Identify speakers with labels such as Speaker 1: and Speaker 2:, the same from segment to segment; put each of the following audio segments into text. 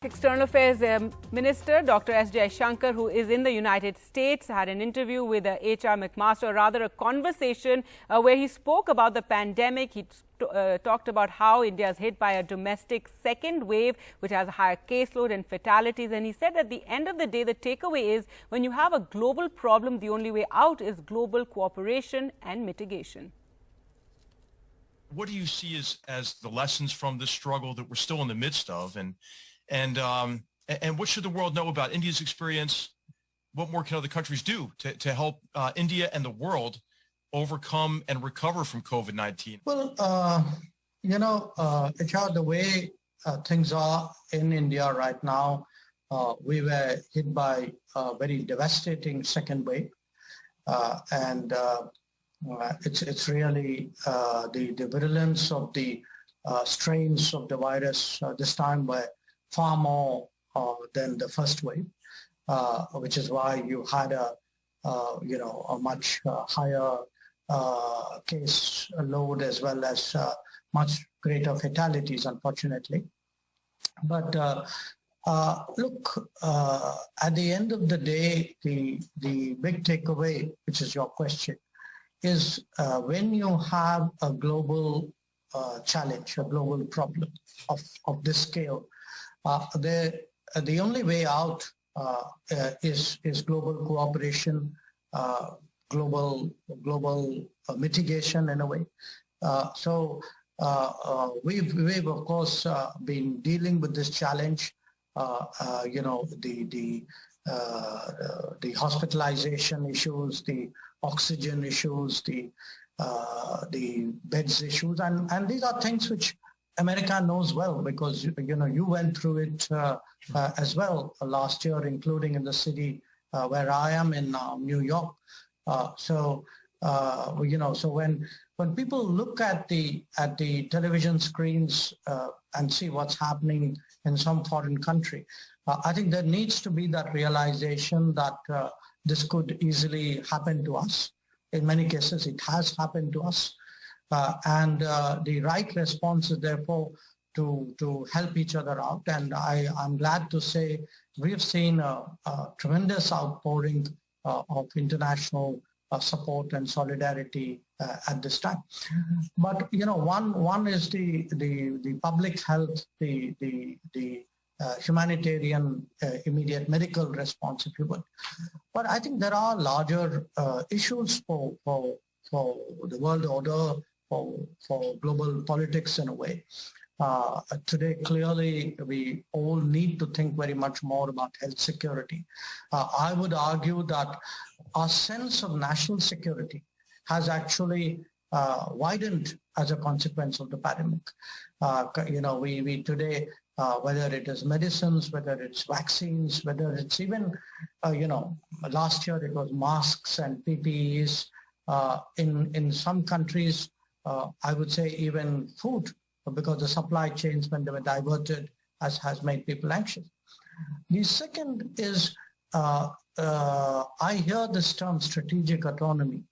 Speaker 1: External Affairs Minister Dr. S. Jaishankar, who is in the United States, had an interview with H.R. McMaster, or rather a conversation where he spoke about the pandemic. He talked about how India is hit by a domestic second wave, which has a higher caseload and fatalities. And he said at the end of the day, the takeaway is when you have a global problem, the only way out is global cooperation and mitigation.
Speaker 2: What do you see as the lessons from this struggle that we're still in the midst of? And what should the world know about India's experience? What more can other countries do to help India and the world overcome and recover from COVID-19?
Speaker 3: Well, HR, the way things are in India right now, we were hit by a very devastating second wave. It's really the virulence of the strains of the virus this time were far more than the first wave, which is why you had a much higher case load as well as much greater fatalities, unfortunately. But look, at the end of the day, the big takeaway, which is your question, is when you have a global challenge, a global problem of this scale, the only way out is global cooperation, global mitigation in a way. We've of course been dealing with this challenge. The hospitalization issues, the oxygen issues, the beds issues, and these are things which America knows well, because you went through it as well last year, including in the city where I am in New York. So when people look at the television screens and see what's happening in some foreign country, I think there needs to be that realization that this could easily happen to us. In many cases, it has happened to us. And the right response is therefore to help each other out. And I'm glad to say we've seen a tremendous outpouring of international support and solidarity at this time. But one is the public health, the humanitarian immediate medical response, if you would. But I think there are larger issues for the world order, for global politics in a way. Today, clearly, we all need to think very much more about health security. I would argue that our sense of national security has actually widened as a consequence of the pandemic. We today, whether it is medicines, whether it's vaccines, whether it's even, last year it was masks and PPEs. In some countries, I would say even food, because the supply chains, when they were diverted, has made people anxious. The second is, I hear this term strategic autonomy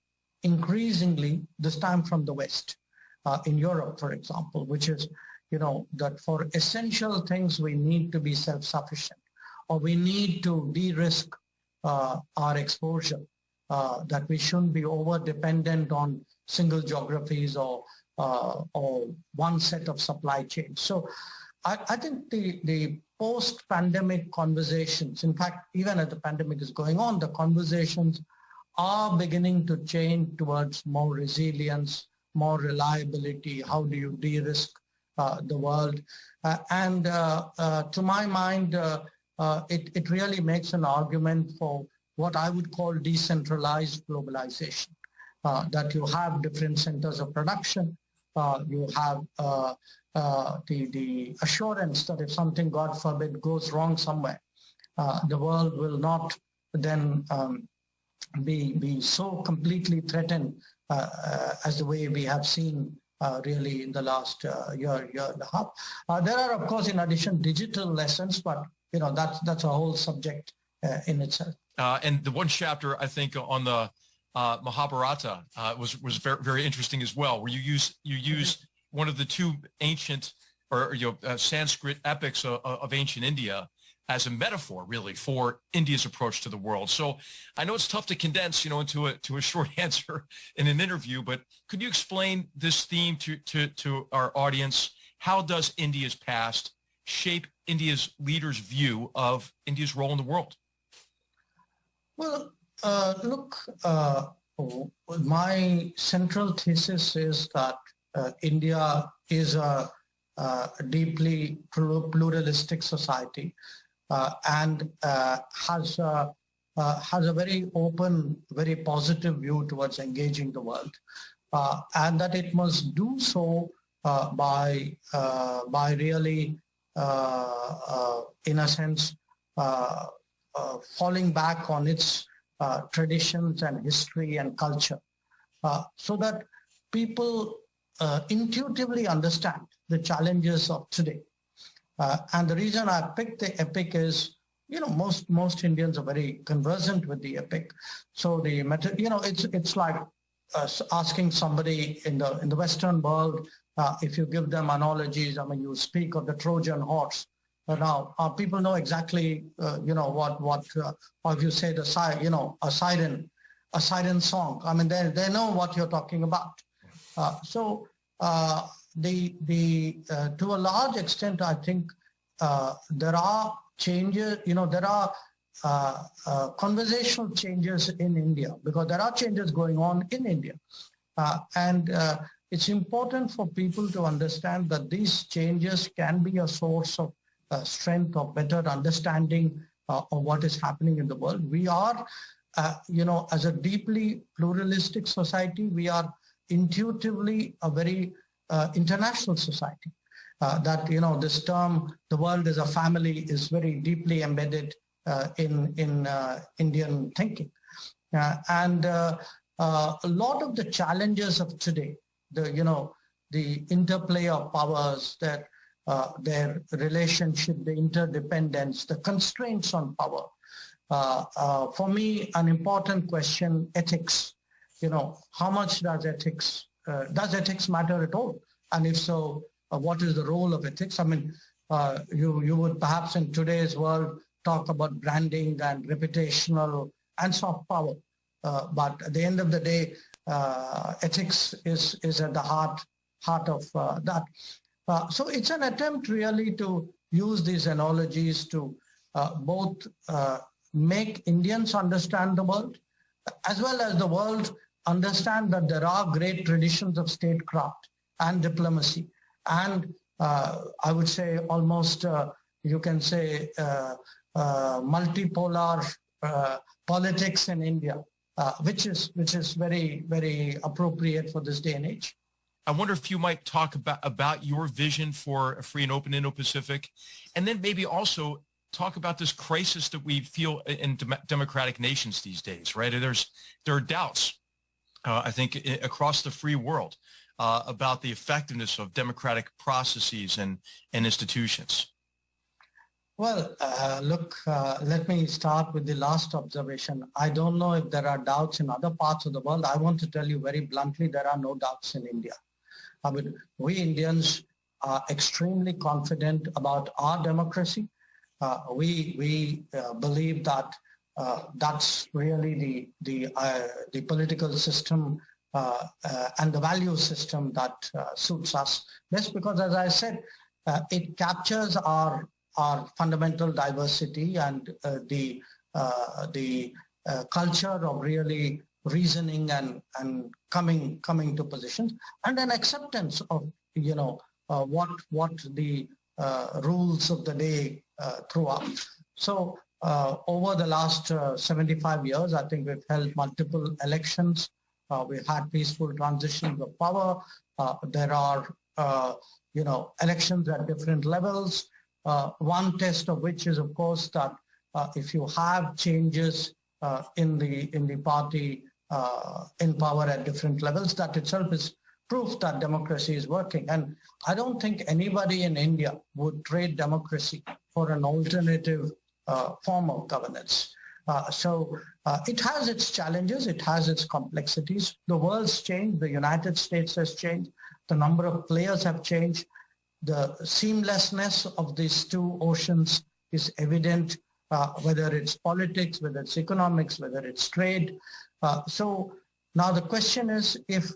Speaker 3: increasingly, this time from the West, in Europe, for example, which is, that for essential things we need to be self-sufficient, or we need to de-risk our exposure, that we shouldn't be over-dependent on single geographies or one set of supply chains. So I think the post-pandemic conversations, in fact, even as the pandemic is going on, the conversations are beginning to change towards more resilience, more reliability. How do you de-risk the world? To my mind, it really makes an argument for what I would call decentralized globalization, that you have different centers of production, you have the assurance that if something, God forbid, goes wrong somewhere, the world will not then be so completely threatened as the way we have seen really in the last year and a half. There are, of course, in addition, digital lessons, but that's a whole subject in itself.
Speaker 2: And the one chapter, I think, on the Mahabharata was very, very interesting as well, where you use one of the two ancient Sanskrit epics of ancient India as a metaphor, really, for India's approach to the world. So I know it's tough to condense, into a short answer in an interview, but could you explain this theme to our audience? How does India's past shape India's leaders' view of India's role in the world?
Speaker 3: Well, look, my central thesis is that India is a deeply pluralistic society and has a very open, very positive view towards engaging the world, and that it must do so by really, in a sense, falling back on its traditions and history and culture, so that people intuitively understand the challenges of today. And the reason I picked the epic is, most Indians are very conversant with the epic. So it's like asking somebody in the Western world, if you give them analogies. I mean, you speak of the Trojan horse. Now, people know exactly, what or if you say a siren song. I mean, they know what you're talking about. To a large extent, I think there are changes. There are conversational changes in India, because there are changes going on in India, and it's important for people to understand that these changes can be a source of strength or better understanding of what is happening in the world. We are, as a deeply pluralistic society, we are intuitively a very international society. That, this term, the world is a family, is very deeply embedded in Indian thinking. And a lot of the challenges of today, the interplay of powers, their relationship, the interdependence, the constraints on power. For me, an important question, ethics. How much does ethics matter at all? And if so, what is the role of ethics? I mean, you would perhaps in today's world talk about branding and reputational and soft power. But at the end of the day, ethics is at the heart of that. So it's an attempt really to use these analogies to both make Indians understand the world, as well as the world understand that there are great traditions of statecraft and diplomacy. And I would say almost, you can say, multipolar politics in India, which is very, very appropriate for this day and age.
Speaker 2: I wonder if you might talk about your vision for a free and open Indo-Pacific, and then maybe also talk about this crisis that we feel in democratic nations these days, right? There are doubts, I think, across the free world about the effectiveness of democratic processes and institutions.
Speaker 3: Well, look, let me start with the last observation. I don't know if there are doubts in other parts of the world. I want to tell you very bluntly, there are no doubts in India. I mean, we Indians are extremely confident about our democracy. We believe that that's really the political system and the value system that suits us best, because, as I said, it captures our fundamental diversity and the culture of really reasoning and coming to positions, and an acceptance of what the rules of the day throughout. So over the last 75 years, I think we've held multiple elections. We've had peaceful transitions of power. There are elections at different levels. One test of which is, of course, that if you have changes in the party in power at different levels, that itself is proof that democracy is working. And I don't think anybody in India would trade democracy for an alternative form of governance. So it has its challenges, it has its complexities. The world's changed, the United States has changed, the number of players have changed. the seamlessness of these two oceans is evident, whether it's politics, whether it's economics, whether it's trade. So now the question is, if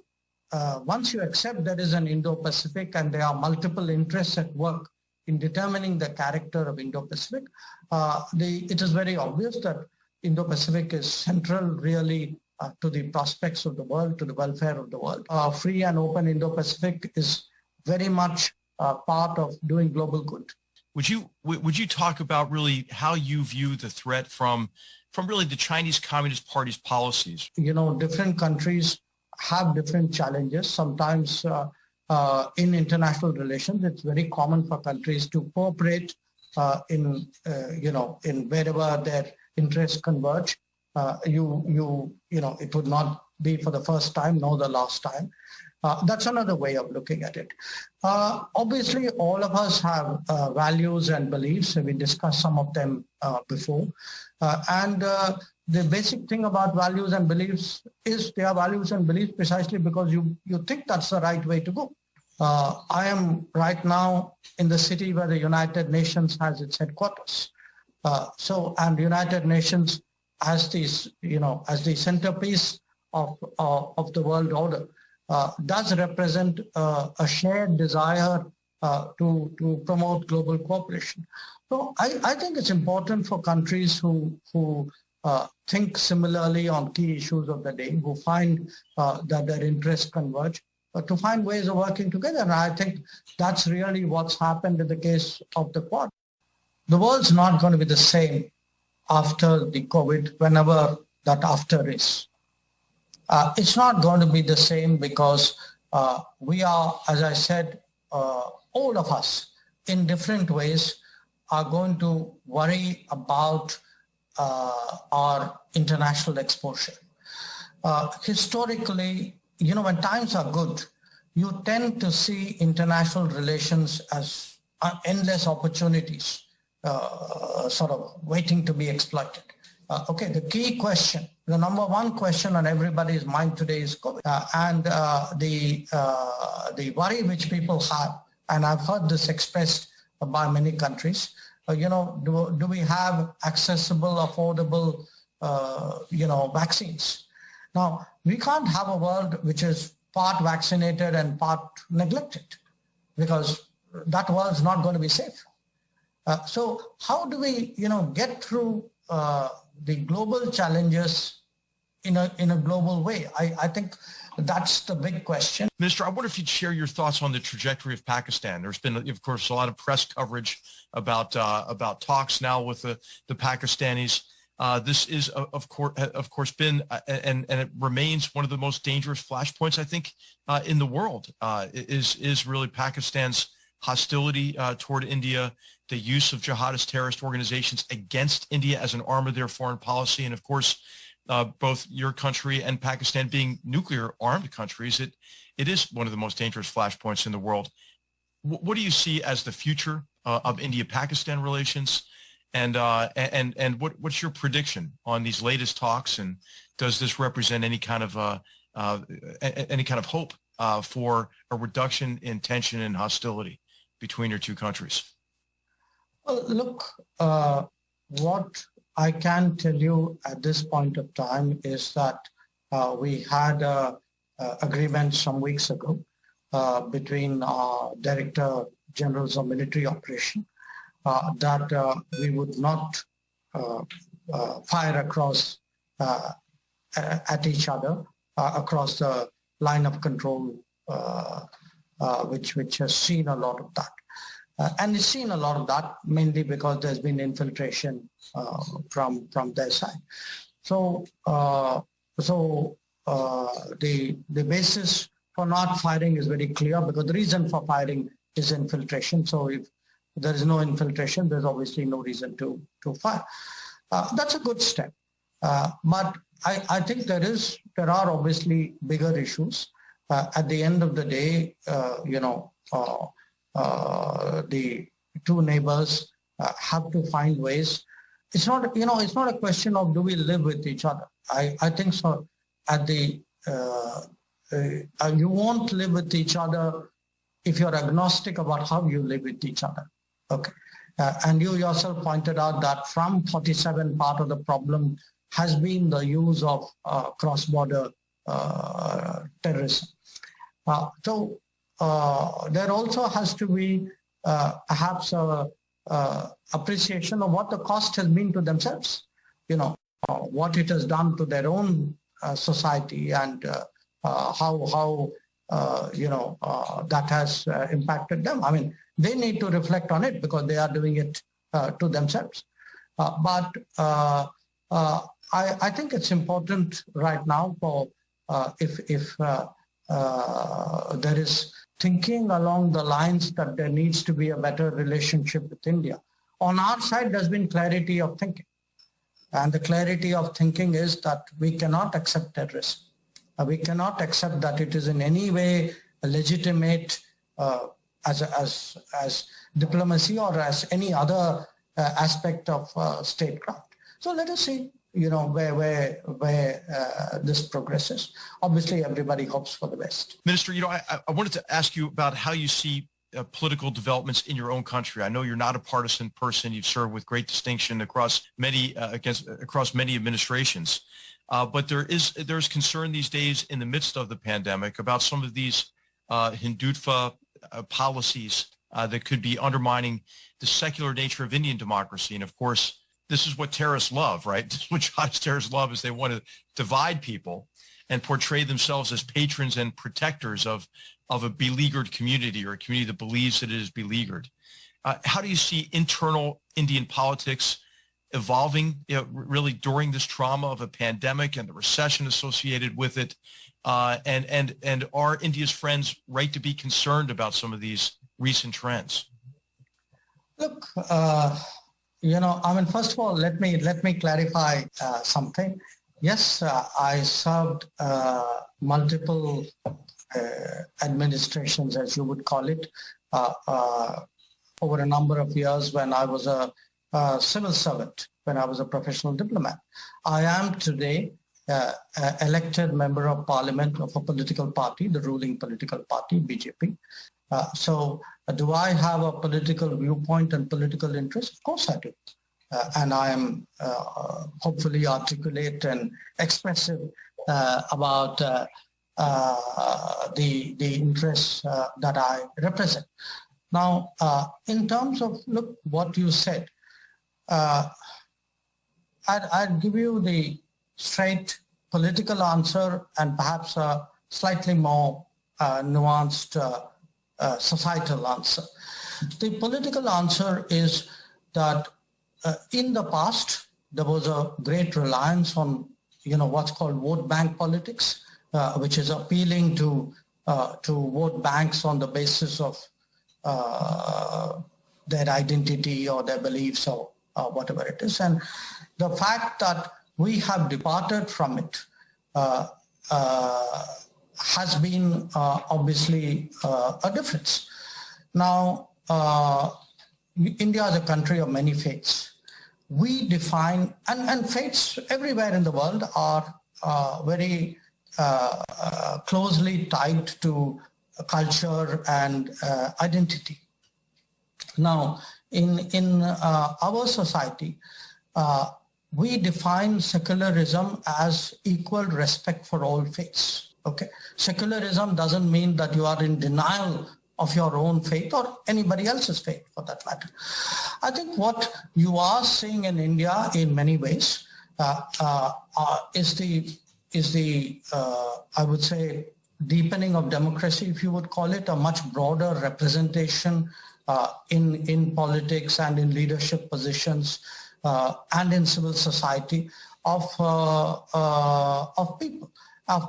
Speaker 3: once you accept there is an Indo-Pacific and there are multiple interests at work in determining the character of Indo-Pacific, it is very obvious that Indo-Pacific is central really to the prospects of the world, to the welfare of the world. Free and open Indo-Pacific is very much part of doing global good.
Speaker 2: Would you talk about really how you view the threat from really the Chinese Communist Party's policies?
Speaker 3: You know, different countries have different challenges. Sometimes in international relations, it's very common for countries to cooperate in wherever their interests converge. It would not be for the first time nor the last time. That's another way of looking at it. Obviously, all of us have values and beliefs. We discussed some of them before. The basic thing about values and beliefs is they are values and beliefs precisely because you think that's the right way to go. I am right now in the city where the United Nations has its headquarters. And the United Nations as the centerpiece of the world order does represent a shared desire to promote global cooperation. So I think it's important for countries who think similarly on key issues of the day, who find that their interests converge, to find ways of working together. And I think that's really what's happened in the case of the Quad. The world's not going to be the same after the COVID, whenever that after is. It's not going to be the same because we are, as I said, all of us in different ways are going to worry about our international exposure. Historically, when times are good, you tend to see international relations as endless opportunities, sort of waiting to be exploited. The key question, the number one question on everybody's mind today is COVID. The worry which people have, and I've heard this expressed by many countries, do we have accessible, affordable, vaccines? Now, we can't have a world which is part vaccinated and part neglected, because that world's not going to be safe. So how do we, get through the global challenges in a global way? I think that's the big question.
Speaker 2: Minister, I wonder if you'd share your thoughts on the trajectory of Pakistan. There's been, of course, a lot of press coverage about talks now with the Pakistanis. This is, of course, been and it remains one of the most dangerous flashpoints, I think, in the world. Is really Pakistan's hostility toward India, the use of jihadist terrorist organizations against India as an arm of their foreign policy, and of course, both your country and Pakistan being nuclear armed countries, it is one of the most dangerous flashpoints in the world. What do you see as the future of India-Pakistan relations? And what's your prediction on these latest talks? And does this represent any kind of hope for a reduction in tension and hostility between your two countries?
Speaker 3: Well, look, what I can tell you at this point of time is that we had an agreement some weeks ago between Director Generals of Military Operation that we would not fire across at each other across the line of control, which has seen a lot of that. And it's seen a lot of that mainly because there's been infiltration from their side. So the basis for not firing is very clear, because the reason for firing is infiltration. So if there is no infiltration, there's obviously no reason to fire. That's a good step. But I think there are obviously bigger issues. At the end of the day, the two neighbors have to find ways. It's not a question of do we live with each other. I think so. You won't live with each other if you're agnostic about how you live with each other. Okay. And you yourself pointed out that from 47, part of the problem has been the use of cross-border terrorism. So there also has to be perhaps a appreciation of what the cost has been to themselves, what it has done to their own society, and how that has impacted them. I mean, they need to reflect on it because they are doing it to themselves. But I think it's important right now for if there is thinking along the lines that there needs to be a better relationship with India. On our side, there's been clarity of thinking. And the clarity of thinking is that we cannot accept terrorism. We cannot accept that it is in any way legitimate as diplomacy or as any other aspect of statecraft. So let us see, where this progresses. Obviously, everybody hopes for the best.
Speaker 2: Minister, I wanted to ask you about how you see political developments in your own country. I know you're not a partisan person. You've served with great distinction across many administrations. But there's concern these days in the midst of the pandemic about some of these Hindutva policies that could be undermining the secular nature of Indian democracy. And of course, this is what terrorists love, right? This is what jihadist terrorists love, is they want to divide people and portray themselves as patrons and protectors of a beleaguered community, or a community that believes that it is beleaguered. How do you see internal Indian politics evolving, really during this trauma of a pandemic and the recession associated with it? And are India's friends right to be concerned about some of these recent trends?
Speaker 3: Look, first of all, let me clarify something. Yes, I served multiple administrations, as you would call it, over a number of years when I was a civil servant, when I was a professional diplomat. I am today elected member of parliament of a political party, the ruling political party, BJP. So do I have a political viewpoint and political interest? Of course I do. And I am hopefully articulate and expressive about the interests that I represent. Now, in terms of, look, what you said, I'd give you the straight political answer and perhaps a slightly more nuanced societal answer. The political answer is that in the past, there was a great reliance on, what's called vote bank politics, which is appealing to vote banks on the basis of their identity or their beliefs or whatever it is. And the fact that we have departed from it has been obviously a difference. Now, India is a country of many faiths. We define, and faiths everywhere in the world are very closely tied to culture and identity. Now, in our society, we define secularism as equal respect for all faiths. Okay, secularism doesn't mean that you are in denial of your own faith or anybody else's faith, for that matter. I think what you are seeing in India in many ways is the I would say, deepening of democracy, if you would call it, a much broader representation in politics and in leadership positions and in civil society of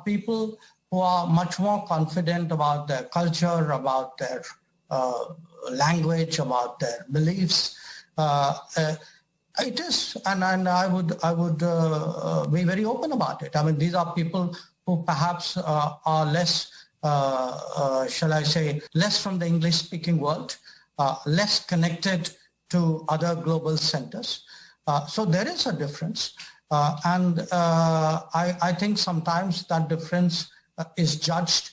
Speaker 3: people who are much more confident about their culture, about their language, about their beliefs. It is, and I would be very open about it. I mean, these are people who perhaps are less, shall I say, less from the English-speaking world, less connected to other global centers. So there is a difference. And I think sometimes that difference is judged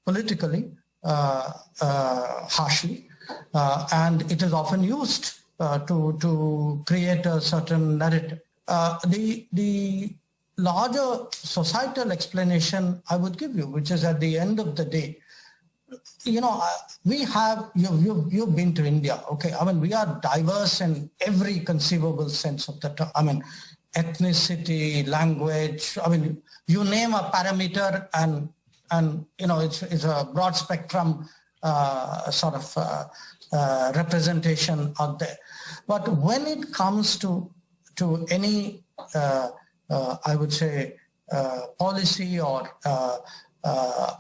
Speaker 3: politically harshly, and it is often used to create a certain narrative. The larger societal explanation I would give you, which is at the end of the day, you know, we have, you've been to India, okay? I mean, we are diverse in every conceivable sense of the term. I mean, ethnicity, language, I mean, you name a parameter and you know, it's a broad spectrum sort of representation out there. But when it comes to any, I would say, policy or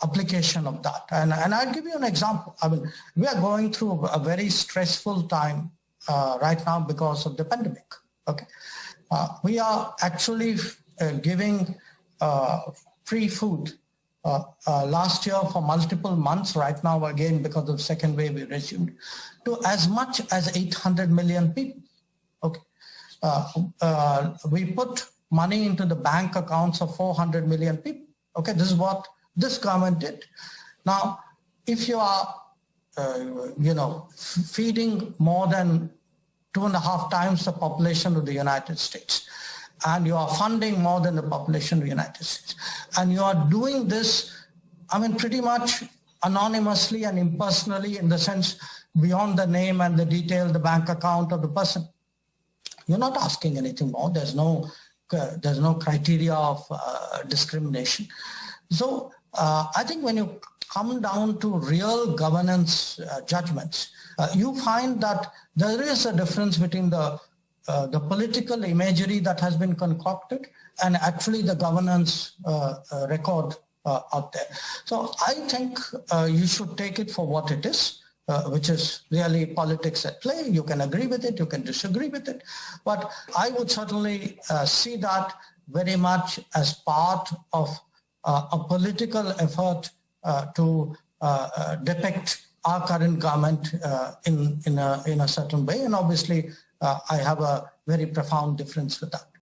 Speaker 3: application of that. And I'll give you an example. I mean, we are going through a very stressful time right now because of the pandemic. Okay, we are actually giving free food last year for multiple months. Right now, again, because of second wave, we resumed to as much as 800 million people. Okay, we put money into the bank accounts of 400 million people. Okay, this is what this government did. Now, if you are, you know, feeding more than 2.5 times the population of the United States, and you are funding more than the population of the United States, and you are doing this, I mean, pretty much anonymously and impersonally, in the sense beyond the name and the detail, the bank account of the person, you're not asking anything more. There's no criteria of discrimination. So I think when you come down to real governance judgments, you find that there is a difference between the political imagery that has been concocted and actually the governance record out there. So I think you should take it for what it is, which is really politics at play. You can agree with it, you can disagree with it, but I would certainly see that very much as part of a political effort to depict our current government in a certain way. And obviously, I have a very profound difference with that.